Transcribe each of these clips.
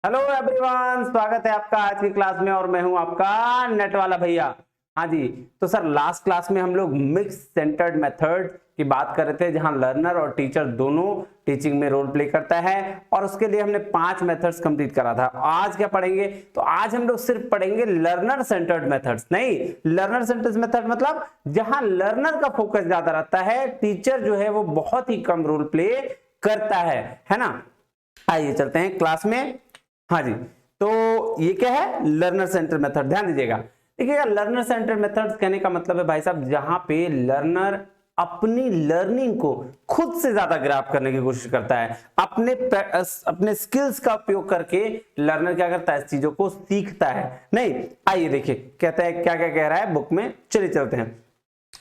Hello everyone, स्वागत है आपका आज की क्लास में और मैं हूं आपका नेट वाला भैया। हाँ जी, तो सर लास्ट क्लास में हम लोग मिक्स सेंटर्ड मेथड की बात कर रहे थे जहां लर्नर और टीचर दोनों टीचिंग में रोल प्ले करता है और उसके लिए हमने 5 मेथड्स कंप्लीट करा था। आज क्या पढ़ेंगे? तो आज हम लोग सिर्फ पढ़ेंगे लर्नर सेंटर्ड मेथड्स। नहीं, लर्नर सेंटर्ड मेथड मतलब जहां लर्नर का फोकस ज्यादा रहता है, टीचर जो है वो बहुत ही कम रोल प्ले करता है ना। आइए चलते हैं क्लास में। हाँ जी, तो ये क्या है? Learner centre method. ध्यान दीजिएगा, देखिएगा, लर्नर सेंटर मेथड कहने का मतलब है भाई साहब जहां पे लर्नर अपनी लर्निंग को खुद से ज्यादा ग्रैब करने की कोशिश करता है, अपने स्किल्स का उपयोग करके लर्नर क्या करता है? इस चीजों को सीखता है। नहीं, आइए देखिए कहता है क्या क्या कह रहा है बुक में। चलिए चलते हैं।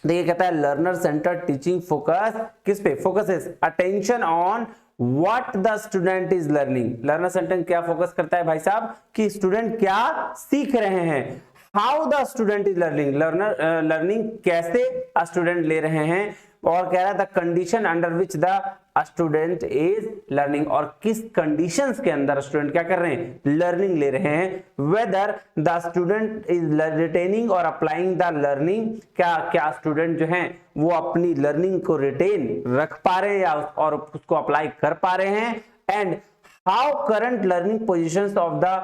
देखिए कहता है लर्नर सेंटर टीचिंग फोकस किस पे? Focus is attention on what the student is learning. Learner centre क्या फोकस करता है भाई साहब कि स्टूडेंट क्या सीख रहे हैं। How the student is learning, learning कैसे स्टूडेंट ले रहे हैं। और कह रहा है the condition under which the student is learning, और किस कंडीशंस के अंदर स्टूडेंट क्या कर रहे हैं? लर्निंग ले रहे हैं। Whether the student is retaining और अप्लाइंग द लर्निंग, क्या स्टूडेंट जो हैं वो अपनी लर्निंग को रिटेन रख पा रहे हैं या और उसको अप्लाई कर पा रहे हैं। And how current learning positions of the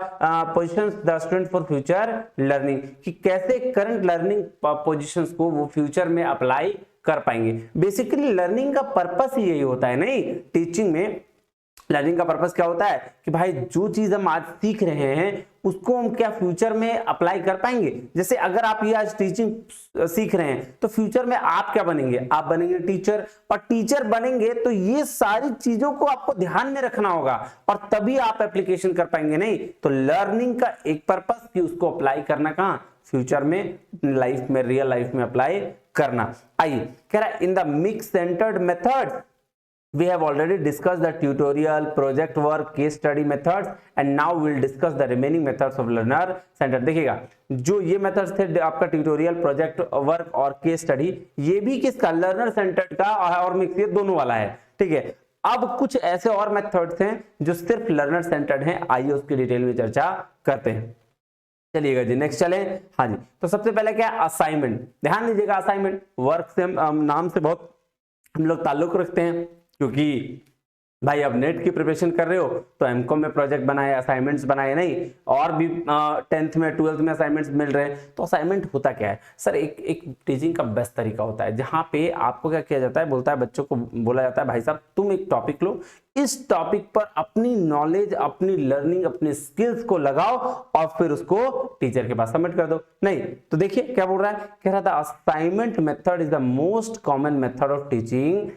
positions the student for future learning, कि कैसे करंट लर्निंग पोजिशंस को वो फ्यूचर में अप्लाई कर पाएंगे। बेसिकली लर्निंग का पर्पस ही यही होता है। नहीं, टीचिंग में लर्निंग का पर्पस क्या होता है कि भाई जो चीज हम आज सीख रहे हैं उसको हम क्या फ्यूचर में अप्लाई कर पाएंगे। जैसे अगर आप ये आज टीचिंग सीख रहे हैं तो फ्यूचर में आप क्या बनेंगे? आप बनेंगे टीचर, और टीचर बनेंगे तो ये सारी चीजों को आपको ध्यान में रखना होगा और तभी आप एप्लीकेशन कर पाएंगे। नहीं तो लर्निंग का एक पर्पस कि उसको अप्लाई करना कहां? फ्यूचर में, लाइफ में, रियल लाइफ में अप्लाई करना। आइए कह रहा है in the mix centred method we have already discussed the tutorial, project work, case study methods and now we'll discuss the remaining methods of learner center। देखिएगा जो ये मेथड्स थे आपका ट्यूटोरियल, प्रोजेक्ट वर्क और केस स्टडी, ये भी किसका? Learner centred का और मिक्स, ये दोनों वाला है। ठीक है, अब कुछ ऐसे और मेथड्स हैं जो सिर्फ लर्नर सेंटर्ड हैं। आइए उसकी डिटेल में चर्चा करते हैं। चलिएगा जी, नेक्स्ट चले। हाँ जी, तो सबसे पहले क्या है? असाइनमेंट। ध्यान दीजिएगा, असाइनमेंट वर्क से नाम से बहुत हम लोग ताल्लुक रखते हैं, क्योंकि भाई अब नेट की प्रिपरेशन कर रहे हो तो एमकॉम में प्रोजेक्ट बनाए, असाइनमेंट्स बनाए, नहीं और भी 10th में 12th में असाइनमेंट्स मिल रहे हैं। तो असाइनमेंट होता क्या है सर? एक टीचिंग का बेस्ट तरीका होता है जहां पे आपको क्या किया जाता है, बोलता है बच्चों को, बोला जाता है भाई साहब तुम एक टॉपिक लो, इस टॉपिक पर अपनी नॉलेज, अपनी लर्निंग, अपने स्किल्स को लगाओ और फिर उसको टीचर के पास सबमिट कर दो। नहीं तो देखिए क्या बोल रहा है, कह रहा था assignment method is the most common method of teaching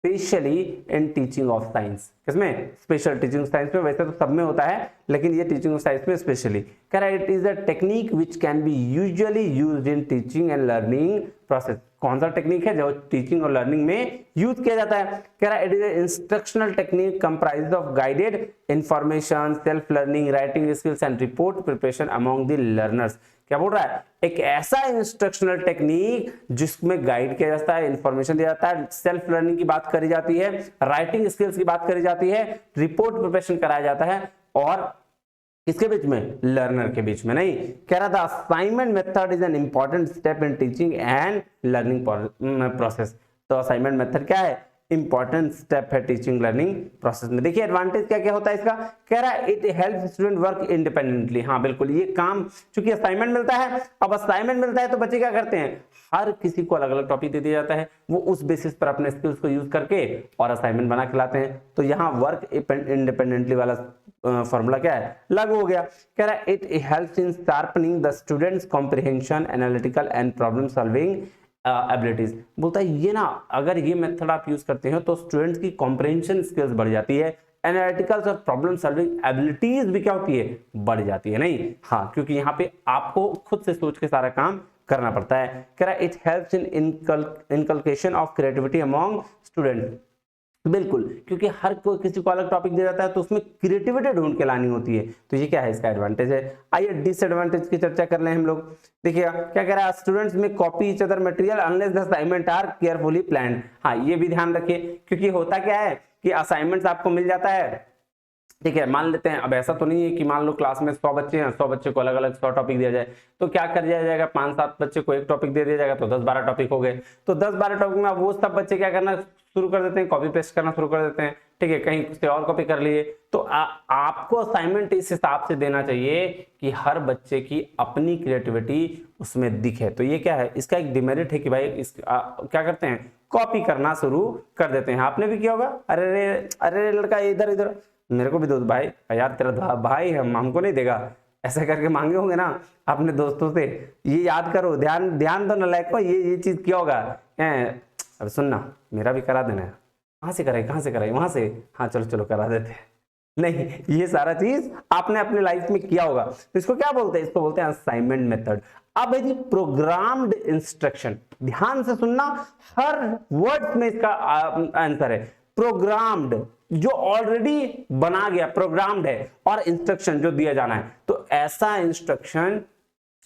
specially in teaching of science. किसमें? स्पेशल टीचिंग साइंस में। वैसे तो सब में होता है लेकिन ये टीचिंग ऑफ साइंस में स्पेशली। कह रहा है it is a technique which can be usually used in teaching and learning process. कौन सा टेक्निक है जो टीचिंग और लर्निंग में यूज किया जाता है? कह रहा है it is a instructional technique comprised of guided information, self learning, writing skills and report preparation among the learners. क्या बोल रहा है? एक ऐसा इंस्ट्रक्शनल टेक्निक जिसमें गाइड किया जाता है, इंफॉर्मेशन दिया जाता है, सेल्फ लर्निंग की बात करी जाती है, राइटिंग स्किल्स की बात करी जाती है, रिपोर्ट प्रिपरेशन कराया जाता है, और किसके बीच में? लर्नर के बीच में। नहीं, कह रहा था assignment method is an important step in teaching and learning process. तो असाइनमेंट मेथड क्या है? इंपॉर्टेंट स्टेप है टीचिंग लर्निंग प्रोसेस में। देखिए एडवांटेज क्या क्या होता है इसका। कह रहा है it help student work independently. हाँ बिल्कुल, ये काम चूंकि असाइनमेंट मिलता है, अब असाइनमेंट मिलता है तो बच्चे क्या करते हैं, हर किसी को अलग अलग टॉपिक दे दिया जाता है, वो उस बेसिस पर अपने स्किल्स को यूज करके और असाइनमेंट बना के लाते हैं। तो यहाँ वर्क इंडिपेंडेंटली वाला फॉर्मूला क्या है? लागू हो गया। कह रहा है it helps in sharpening the students comprehension, analytical and problem solving abilities. बोलता है ये ना, अगर ये मेथड आप यूज करते हो तो स्टूडेंट्स की कॉम्प्रिहेंशन स्किल्स बढ़ जाती है, एनालिटिकल्स और प्रॉब्लम सॉल्विंग एबिलिटीज भी क्या होती है? बढ़ जाती है। नहीं हाँ, क्योंकि यहाँ पे आपको खुद से सोच के सारा काम करना पड़ता है। कह रहा है it helps in inculcation of creativity among student. बिल्कुल, क्योंकि हर कोई किसी को अलग टॉपिक दे जाता है तो उसमें क्रिएटिविटी ढूंढ के लानी होती है। तो ये क्या है? इसका एडवांटेज है। आइए डिसएडवांटेज की चर्चा कर लें हम लोग। देखिए क्या कह रहा है, स्टूडेंट्स में copy each other material unless the assignment are carefully planned. हाँ ये भी ध्यान रखिए, क्योंकि होता क्या है कि असाइनमेंट्स आपको मिल जाता है ठीक है, मान लेते हैं, अब ऐसा तो नहीं है कि मान लो क्लास में 100 बच्चे हैं, 100 बच्चे को अलग अलग 100 टॉपिक दिया जाए, तो क्या कर दिया जाएगा, 5-7 बच्चे को एक टॉपिक दे दिया जाएगा, तो 10-12 टॉपिक हो गए। तो 10-12 टॉपिक में वो सब बच्चे क्या करना शुरू कर देते हैं, कॉपी पेस्ट करना शुरू कर देते हैं। ठीक है, कहीं से और कॉपी कर लिए। तो आपको असाइनमेंट इस हिसाब से देना चाहिए कि हर बच्चे की अपनी क्रिएटिविटी उसमें दिखे। तो ये क्या है, इसका एक डिमेरिट है कि भाई क्या करते हैं, कॉपी करना शुरू कर देते हैं। आपने भी किया होगा, अरे अरे लड़का इधर इधर मेरे को भी दो भाई, यार तेरा भाई है, हमको नहीं देगा, ऐसे करके मांगे होंगे ना अपने दोस्तों से। ये याद करो, ध्यान ध्यान दो नालायक को, ये चीज क्या होगा। अरे सुनना, मेरा भी करा देना। कहाँ से कराए वहां से, हाँ चलो चलो करा देते हैं। नहीं, ये सारा चीज आपने अपने लाइफ में किया होगा। तो इसको क्या बोलते हैं, इसको बोलते हैं असाइनमेंट मेथड। अब है जी प्रोग्राम्ड इंस्ट्रक्शन, ध्यान से सुनना, हर वर्ड में इसका आंसर है। प्रोग्राम्ड जो ऑलरेडी बना गया, प्रोग्राम्ड है, और इंस्ट्रक्शन जो दिया जाना है। तो ऐसा इंस्ट्रक्शन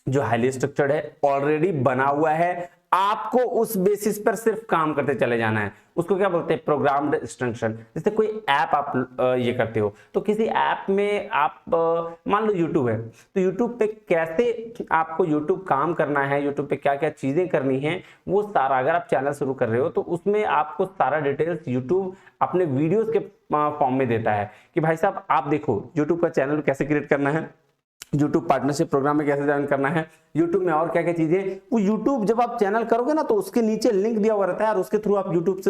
जो हाईली स्ट्रक्चर्ड है, ऑलरेडी बना हुआ है, आपको उस बेसिस पर सिर्फ काम करते चले जाना है, उसको क्या बोलते हैं, प्रोग्राम्ड इंस्ट्रक्शन। जैसे कोई ऐप आप ये करते हो, तो किसी ऐप में आप मान लो यूट्यूब है, तो यूट्यूब पे कैसे आपको यूट्यूब काम करना है, यूट्यूब पे क्या क्या चीजें करनी है, वो सारा, अगर आप चैनल शुरू कर रहे हो तो उसमें आपको सारा डिटेल्स यूट्यूब अपने वीडियोस के फॉर्म में देता है कि भाई साहब आप देखो यूट्यूब का चैनल कैसे क्रिएट करना है, यूट्यूब पार्टनरशिप प्रोग्राम में कैसे ज्वाइन करना है, यूट्यूब में और क्या क्या चीजें। वो यूट्यूब जब आप चैनल करोगे ना, तो उसके नीचे लिंक दिया हुआ रहता है, और उसके थ्रू आप यूट्यूब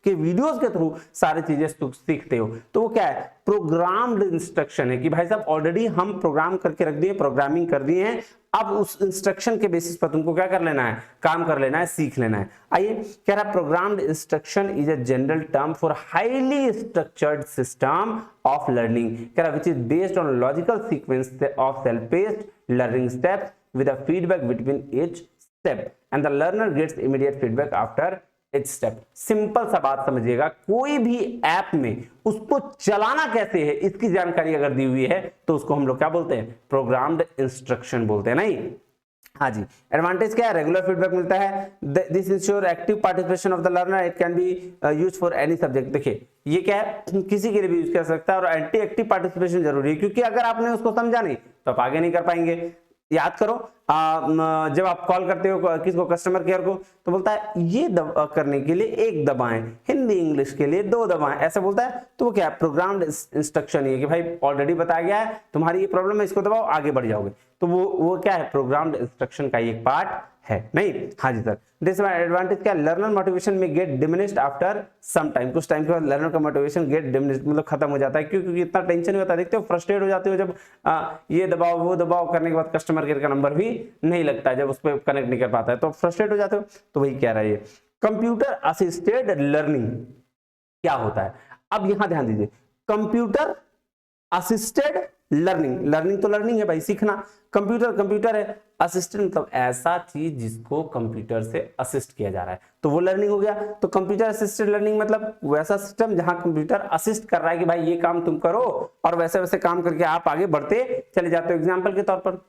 के वीडियोस के थ्रू सारी चीजें सीखते हो। तो वो क्या है, प्रोग्राम्ड इंस्ट्रक्शन है कि भाई साहब ऑलरेडी हम प्रोग्राम करके रख दिए, प्रोग्रामिंग कर दिए हैं, अब उस इंस्ट्रक्शन के बेसिस पर तुमको क्या कर लेना है, काम कर लेना है, सीख लेना है। आइए, कह रहा programmed instruction is a general term for highly structured system of learning, कह रहा which is based on logical sequence of self paced learning steps with a feedback between each step and the learner gets immediate feedback after each step। Simple सा बात समझिएगा, कोई भी app में उसको चलाना कैसे है इसकी जानकारी अगर दी हुई है तो उसको हम लोग क्या बोलते हैं, प्रोग्राम्ड इंस्ट्रक्शन बोलते हैं। नहीं, हाँ जी। एडवांटेज क्या है, रेगुलर फीडबैक मिलता है, this ensure active participation of the learner, it can be use for any subject. देखिए ये क्या है, किसी के लिए भी यूज कर सकता है, और एंटी एक्टिव पार्टिसिपेशन जरूरी है, क्योंकि अगर आपने उसको समझा नहीं तो आप आगे नहीं कर पाएंगे। याद करो, जब आप कॉल करते हो किसको, कस्टमर केयर को, तो बोलता है ये करने के लिए 1 दबाएं, हिंदी इंग्लिश के लिए 2 दबाएं, ऐसा बोलता है। तो वो क्या है, प्रोग्राम्ड इंस्ट्रक्शन है कि भाई ऑलरेडी बताया गया है तुम्हारी ये प्रॉब्लम है, इसको दबाओ आगे बढ़ जाओगे। तो वो क्या है, प्रोग्राम्ड इंस्ट्रक्शन का एक पार्ट है। नहीं, हाँ जी सर। दिस एडवांटेज क्या, लर्नर मोटिवेशन में get diminished after some time, कुछ टाइम के बाद लर्नर का मोटिवेशन गेट डिमिनिश्ड, मतलब खत्म हो जाता है, क्योंकि इतना टेंशन नहीं होता। देखते हो फ्रस्ट्रेट हो जाते हो जब ये दबाओ वो दबाओ करने के बाद कस्टमर केयर का नंबर भी नहीं लगता है, जब उस पर कनेक्ट नहीं कर पाता है तो फ्रस्ट्रेट हो जाते हो। तो वही कह रहा है ये कंप्यूटर असिस्टेड लर्निंग क्या होता है। अब यहां ध्यान दीजिए, कंप्यूटर असिस्टेड लर्निंग, लर्निंग तो लर्निंग है भाई, सीखना, कंप्यूटर है, असिस्टेंट मतलब ऐसा चीज जिसको कंप्यूटर से असिस्ट किया जा रहा है, तो वो लर्निंग हो गया। तो कंप्यूटर असिस्टेड लर्निंग मतलब वैसा सिस्टम जहां कंप्यूटर असिस्ट कर रहा है कि भाई ये काम तुम करो, और वैसे वैसे काम करके आप आगे बढ़ते चले जाते हो। एग्जाम्पल के तौर पर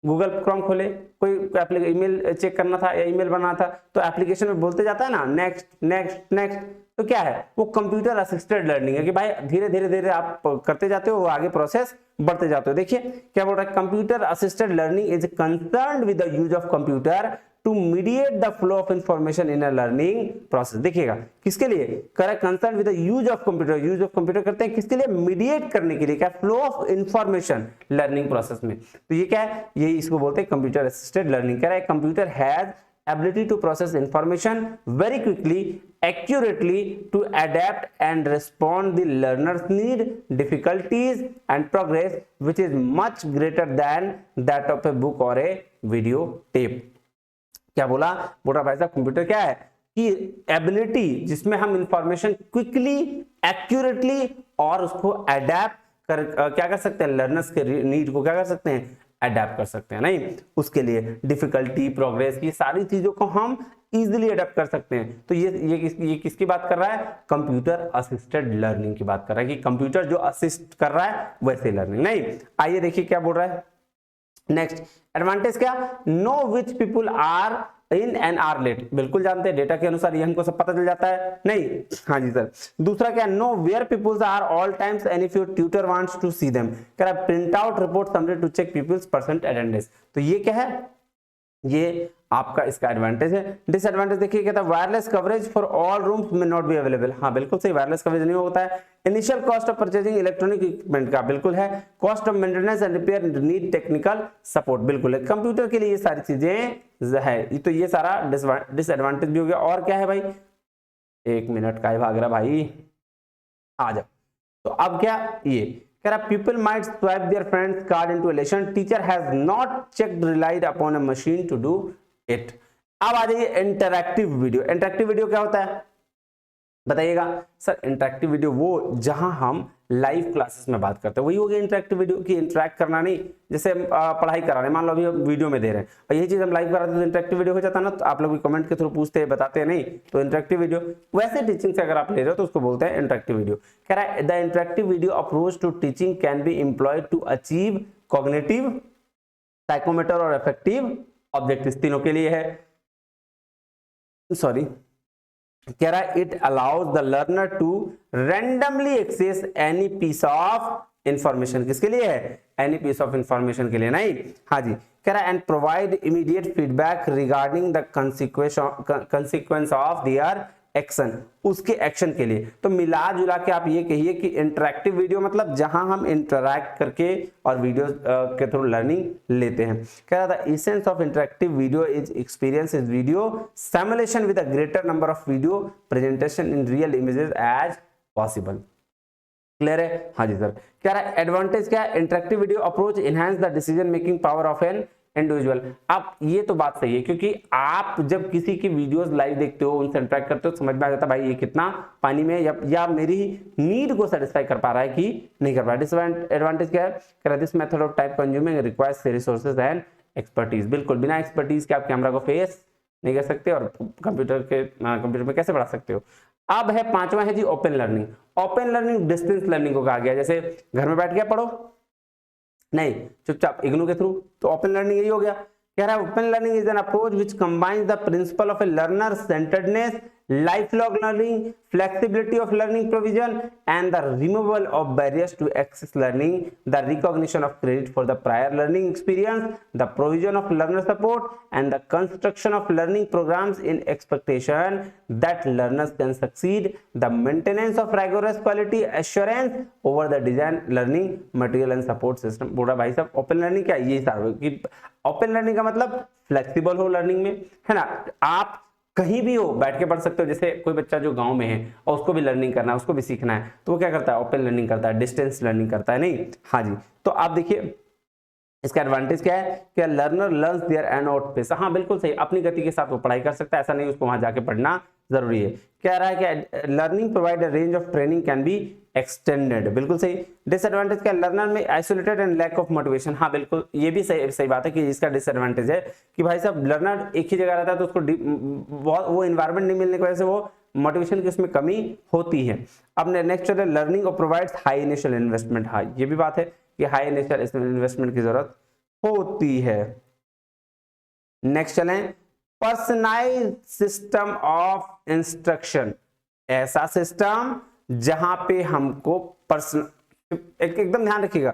गूगल क्रोम खोले, कोई ईमेल चेक करना था या ईमेल बनाना था, तो एप्लीकेशन में बोलते जाता है ना नेक्स्ट नेक्स्ट नेक्स्ट, तो क्या है, वो कंप्यूटर असिस्टेड लर्निंग है कि भाई धीरे धीरे धीरे आप करते जाते हो, वो आगे प्रोसेस बढ़ते जाते हो। देखिए क्या बोल रहा है, computer assisted learning is concerned with the use of computer to mediate the flow of information in a learning process. देखिएगा किसके लिए correct, concern with the use of computer, use of computer करते हैं किसके लिए, मीडिएट करने के लिए, क्या, flow of information learning process में। तो ये क्या है, ये इसको बोलते हैं कंप्यूटर असिस्टेड लर्निंग। कह रहा है computer has ability to process information very quickly, accurately, to adapt and respond the learner's need, difficulties and progress, which is much greater than that of a book or a video tape। क्या बोला भाई साहब, computer क्या है कि ability जिसमें हम information quickly, accurately और उसको अडेप्ट कर क्या कर सकते हैं, लर्नर्स के नीड को क्या कर सकते हैं, अडेप्ट कर सकते हैं। नहीं, उसके लिए डिफिकल्टी, प्रोग्रेस, ये सारी चीजों को हम इजीली अडेप्ट कर सकते हैं। तो ये किसकी बात कर रहा है, कंप्यूटर असिस्टेड लर्निंग की बात कर रहा है कि कंप्यूटर जो असिस्ट कर रहा है वैसे लर्निंग। नहीं, आइए देखिए क्या बोल रहा है नेक्स्ट। एडवांटेज क्या, know which people are in and are late, बिल्कुल जानते हैं डेटा के अनुसार, ये हमको सब पता चल जाता है नहीं। हाँ जी सर। दूसरा क्या, know where peoples are all times and if your tutor wants to see them, कह रहा है print out report summary to check peoples percent attendance. तो ये क्या है, ये आपका इसका एडवांटेज है। डिसएडवांटेज देखिए, कहता है wireless coverage for all rooms में नॉट बी अवेलेबल। हाँ बिल्कुल सही, वायरलेस कवरेज नहीं होता है। Initial cost of purchasing electronic equipment का बिल्कुल है। Cost of maintenance and repair need technical support, बिल्कुल है। कंप्यूटर के लिए ये सारी चीजें है, तो ये सारा डिसएडवांटेज भी हो गया। और क्या है भाई, 1 मिनट का ही भाग रहा भाई, आ जाओ। तो अब क्या, ये कह रहा people might swipe their friends card into election, teacher has not checked relied upon a machine to do it. अब आ जाइए इंटरैक्टिव वीडियो। इंटरैक्टिव वीडियो क्या होता है बताइएगा सर? इंटरैक्टिव वीडियो वो जहां हम लाइव क्लासेस में बात करते हैं, वही हो गया इंटरैक्टिव वीडियो की। इंटरैक्ट करना नहीं, जैसे पढ़ाई करा रहे, मान लो अभी हम वीडियो में दे रहे हैं और यही चीज हम लाइव कराते तो इंटरैक्टिव वीडियो हो जाता ना। तो आप लोग भी कमेंट के थ्रू पूछते हैं, बताते हैं नहीं, तो इंटरैक्टिव वीडियो। वैसे टीचिंग से अगर आप ले रहे हो तो उसको बोलते हैं इंटरैक्टिव वीडियो। कह रहा है the interactive video approach to teaching can be employed to achieve cognitive, psychomotor और अफेक्टिव ऑब्जेक्टिव्स, तीनों के लिए है। सॉरी, कह रहा है it allows the learner to randomly access any piece of information. किसके लिए है? एनी पीस ऑफ इंफॉर्मेशन के लिए नहीं। हाँ जी, कह रहा है and provide immediate feedback regarding the consequence of their action, उसके एक्शन के लिए। तो मिला जुला के आप ये कहिए कि इंटरैक्टिव वीडियो मतलब जहां हम इंटरैक्ट करके और वीडियो के थ्रू लर्निंग लेते हैं। कह रहा था essence of interactive video is experience is video simulation with a greater number of video presentation in real images as possible. Clear है? हाँ जी सर। कह रहा है एडवांटेज क्या है, interactive video approach enhance the decision making power of an individual. अब ये तो बात सही है, क्योंकि आप जब किसी की वीडियोस लाइव देखते हो, उनसे इंटरैक्ट करते हो, समझ में आ जाता है भाई ये कितना पानी में या मेरी नीड को सेटिस्फाई कर पा रहा है कि नहीं कर पा रहा है। डिसएडवांटेज क्या है, कह रहा है this method of time consuming requires resources and expertise. बिल्कुल, बिना एक्सपर्टीज के आप कैमरा को फेस नहीं कर सकते और कंप्यूटर में कैसे बढ़ा सकते हो। अब है पांचवा है जी open learning. Open learning distance learning को कहा गया, जैसे घर में बैठ के पढ़ो नहीं, चुपचाप इग्नू के थ्रू, तो ओपन लर्निंग यही हो गया। कह रहा है open learning is an approach which combines the principle of A learner centredness, lifelong learning, flexibility of learning provision and the removal of barriers to access learning, the recognition of credit for the prior learning experience, the provision of learner support and the construction of learning programs in expectation that learners can succeed, the maintenance of rigorous quality assurance over the design learning material and support system। बोला भाई साहब open learning क्या, ये सारा कि open learning का मतलब flexible हो लर्निंग में, है ना। आप कहीं भी हो बैठ के पढ़ सकते हो। जैसे कोई बच्चा जो गांव में है और उसको भी लर्निंग करना है, उसको भी सीखना है, तो वो क्या करता है, ओपन लर्निंग करता है, डिस्टेंस लर्निंग करता है नहीं। हाँ जी, तो आप देखिए इसका एडवांटेज क्या है कि learner learns their and out pace. हाँ बिल्कुल सही, अपनी गति के साथ वो पढ़ाई कर सकता है, ऐसा नहीं उसको वहां जाके पढ़ना जरूरी है। कह रहा है कि learning provide range of training can be extended, बिल्कुल सही। डिसएडवांटेज क्या, लर्नर में isolated and lack of motivation. हाँ बिल्कुल, ये भी सही बात है कि इसका डिसएडवांटेज है कि भाई साहब लर्नर एक ही जगह रहता है तो उसको बहुत वो एनवायरमेंट नहीं मिलने की वजह से वो मोटिवेशन की उसमें कमी होती है। अब नेक्स्ट है लर्निंग और प्रोवाइड्स हाई इनिशियल इन्वेस्टमेंट। हाँ ये भी बात है कि हाई इनिशियल इन्वेस्टमेंट की जरूरत होती है। नेक्स्ट चलें, पर्सनलाइज्ड सिस्टम ऑफ इंस्ट्रक्शन, ऐसा सिस्टम जहां पे हमको एकदम ध्यान रखिएगा,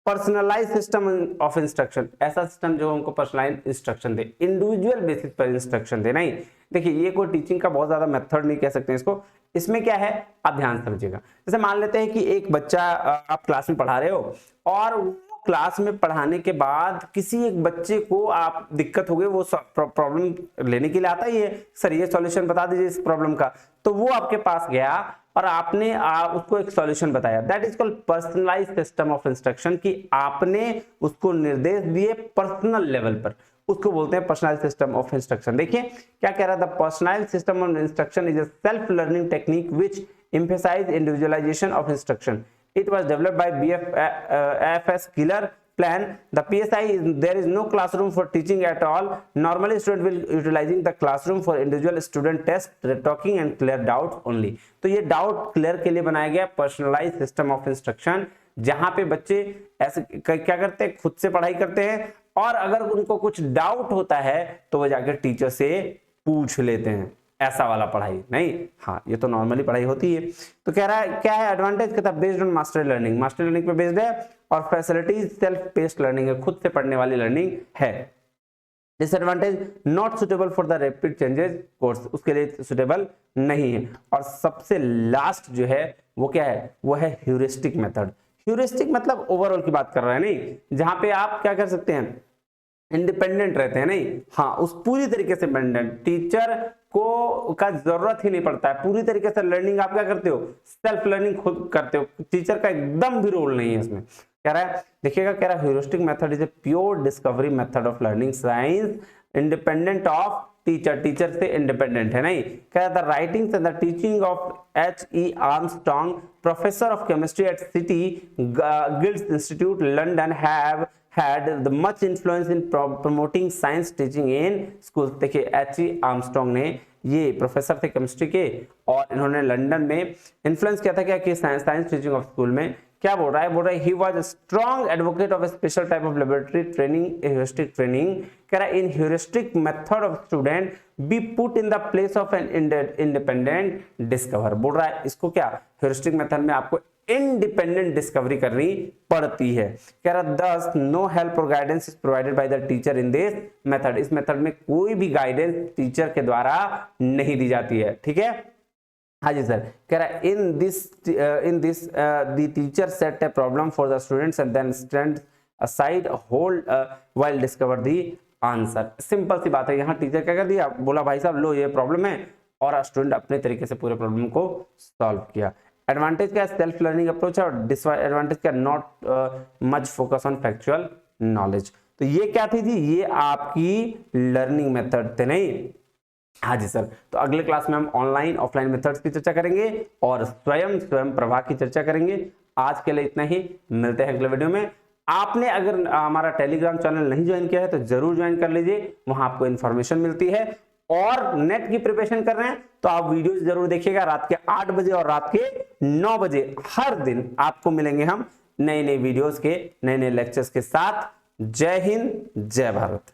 पर्सनलाइज सिस्टम ऑफ इंस्ट्रक्शन, ऐसा सिस्टम जो हमको पर्सनलाइज इंस्ट्रक्शन दे, इंडिविजुअल बेसिस पर इंस्ट्रक्शन दे नहीं। देखिए ये कोई टीचिंग का बहुत ज्यादा मेथड नहीं कह सकते इसको। इसमें क्या है आप ध्यान समझिएगा, जैसे मान लेते हैं कि एक बच्चा आप क्लास में पढ़ा रहे हो और क्लास में पढ़ाने के बाद किसी एक बच्चे को आप दिक्कत हो गई, वो प्रॉब्लम लेने के लिए आता ही है, सर ये सॉल्यूशन बता दीजिए इस प्रॉब्लम का, तो वो आपके पास गया और आपने उसको एक सॉल्यूशन बताया। That is called personalised system of instruction, कि आपने उसको निर्देश दिए पर्सनल लेवल पर, उसको बोलते हैं पर्सनलाइज्ड सिस्टम ऑफ इंस्ट्रक्शन। देखिए क्या कह रहा था, personalised system of instruction is a self learning technique which emphasise individualisation of instruction. It was developed by BFS Killer plan. The PSI is there is no classroom for teaching at all. Normally student will utilizing the classroom for individual student test, talking and clear doubts only. तो ये doubt clear के लिए बनाया गया personalised system of instruction, जहां पे बच्चे ऐसे क्या करते हैं, खुद से पढ़ाई करते हैं और अगर उनको कुछ डाउट होता है तो वो जाकर टीचर से पूछ लेते हैं, ऐसा वाला पढ़ाई नहीं। हाँ, ये तो नॉर्मली पढ़ाई होती है। तो कह रहा है क्या है एडवांटेज, कहता है based on master learning, master learning पे बेस्ड है, और फैसिलिटीज सेल्फ पेस्ड लर्निंग है, खुद से पढ़ने वाली लर्निंग है। Disadvantage not suitable for the rapid changes course, उसके लिए सुटेबल नहीं है। और सबसे लास्ट जो है वो क्या है, वो है ह्यूरिस्टिक मेथड। ह्यूरिस्टिक मतलब ओवरऑल की बात कर रहा है, नहीं, जहां पे आप क्या कर सकते हैं, इंडिपेंडेंट रहते हैं, नहीं, हाँ, उस पूरी तरीके से इंडिपेंडेंट, टीचर को का जरूरत ही नहीं पड़ता है, पूरी तरीके से लर्निंग आप क्या करते हो, सेल्फ लर्निंग खुद करते हो, टीचर का एकदम भी रोल नहीं है इसमें। कह रहा है, देखिएगा, कह रहा है heuristic method is a pure discovery method of learning science independent of teacher, teacher से इंडिपेंडेंट है, नहीं। कह रहा है the writings and the teaching of H.E. Armstrong, professor of chemistry at City Guilds Institute London, have had the much influence in promoting science teaching in schools। देखिए H.E. Armstrong ने, ये professor थे chemistry के, और इन्होंने London में influence किया था क्या कि साइंस टीचिंग ऑफ स्कूल में। क्या बोल रहा है, बोल रहा है he was a strong advocate of a special type of laboratory training, heuristic training. कह रहा है in heuristic method of student be put in the place of an independent discover. बोल रहा है इसको क्या, ह्यूरिस्टिक मेथड में आपको इंडिपेंडेंट डिस्कवरी करनी पड़ती है। कह रहा दस नो हेल्प और guidance is provided by the teacher in this method, इस मेथड में कोई भी गाइडेंस टीचर के द्वारा नहीं दी जाती है, ठीक है। हाँ जी सर। कह रहा है in this the teacher set a problem for the students and then stand aside hold while discover the answer. Simple सी बात है, यहाँ टीचर क्या कर दिया, बोला भाई साहब लो ये प्रॉब्लम है, और स्टूडेंट अपने तरीके से पूरे प्रॉब्लम को सॉल्व किया। एडवांटेज क्या है, सेल्फ लर्निंग अप्रोच है, और डिसएडवांटेज क्या, not much focus on factual knowledge. तो ये क्या थी जी, ये आपकी लर्निंग मेथड थे, नहीं। हाँ जी सर। तो अगले क्लास में हम ऑनलाइन ऑफलाइन मेथड्स की चर्चा करेंगे और स्वयं प्रभा की चर्चा करेंगे। आज के लिए इतना ही, मिलते हैं अगले वीडियो में। आपने अगर हमारा टेलीग्राम चैनल नहीं ज्वाइन किया है तो जरूर ज्वाइन कर लीजिए, वहां आपको इन्फॉर्मेशन मिलती है। और नेट की प्रिपरेशन कर रहे हैं तो आप वीडियोस जरूर देखिएगा, रात के 8 बजे और रात के 9 बजे हर दिन आपको मिलेंगे हम नए नए वीडियोस के नए नए लेक्चर्स के साथ। जय हिंद, जय भारत।